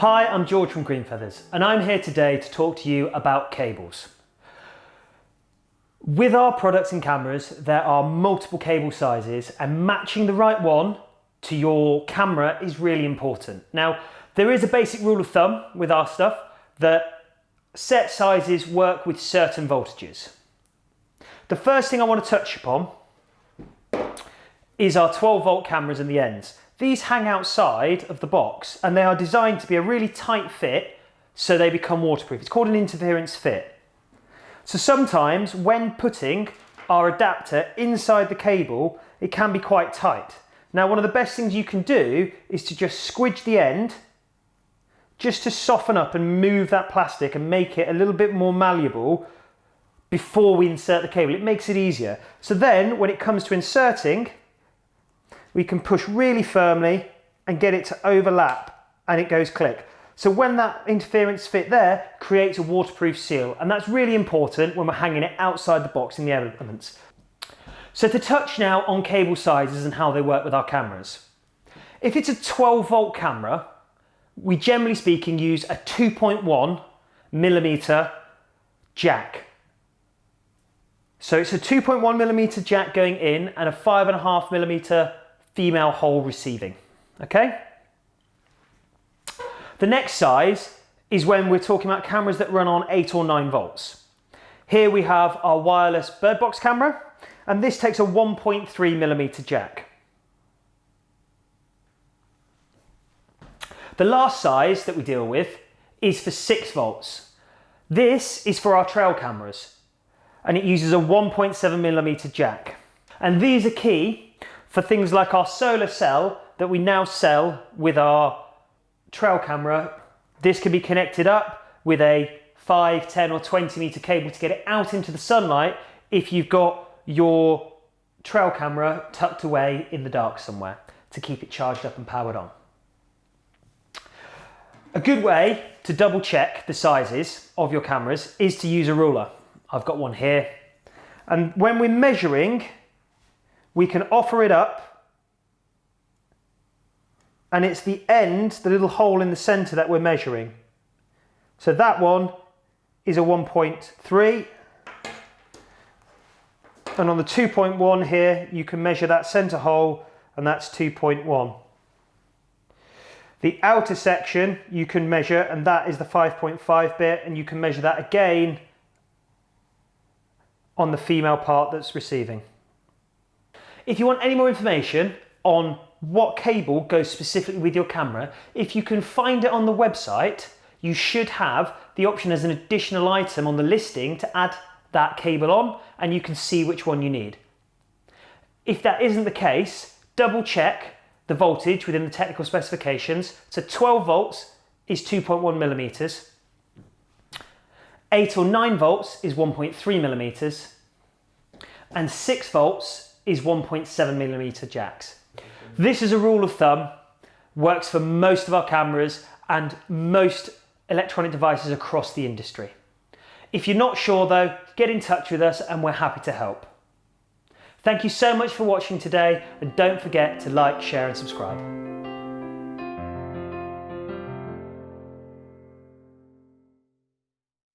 Hi, I'm George from Greenfeathers, and I'm here today to talk to you about cables. With our products and cameras, there are multiple cable sizes, and matching the right one to your camera is really important. Now, there is a basic rule of thumb with our stuff that set sizes work with certain voltages. The first thing I want to touch upon is our 12-volt cameras and the ends. These hang outside of the box and they are designed to be a really tight fit so they become waterproof. It's called an interference fit. So sometimes when putting our adapter inside the cable, it can be quite tight. Now, one of the best things you can do is to just squidge the end just to soften up and move that plastic and make it a little bit more malleable before we insert the cable. It makes it easier. So then when it comes to inserting, we can push really firmly and get it to overlap and it goes click. So when that interference fit there creates a waterproof seal, and that's really important when we're hanging it outside the box in the elements. So to touch now on cable sizes and how they work with our cameras. If it's a 12-volt camera, we generally speaking use a 2.1 millimeter jack. So it's a 2.1 millimeter jack going in and a 5.5 millimeter female hole receiving, okay? The next size is when we're talking about cameras that run on 8 or 9 volts. Here we have our wireless bird box camera, and this takes a 1.3 millimeter jack. The last size that we deal with is for 6 volts. This is for our trail cameras, and it uses a 1.7 millimeter jack. And these are key for things like our solar cell that we now sell with our trail camera. This can be connected up with a 5, 10 or 20 meter cable to get it out into the sunlight if you've got your trail camera tucked away in the dark somewhere to keep it charged up and powered on. A good way to double check the sizes of your cameras is to use a ruler. I've got one here. And when we're measuring, we can offer it up, and it's the end, the little hole in the center that we're measuring. So that one is a 1.3, and on the 2.1 here, you can measure that center hole, and that's 2.1. The outer section you can measure, and that is the 5.5 bit, and you can measure that again on the female part that's receiving. If you want any more information on what cable goes specifically with your camera, if you can find it on the website, you should have the option as an additional item on the listing to add that cable on, and you can see which one you need. If that isn't the case, double check the voltage within the technical specifications. So 12 volts is 2.1 millimeters, 8 or 9 volts is 1.3 millimeters, and 6 volts is 1.7 millimeter jacks. This is a rule of thumb, works for most of our cameras and most electronic devices across the industry. If you're not sure though, get in touch with us and we're happy to help. Thank you so much for watching today, and don't forget to like, share and subscribe.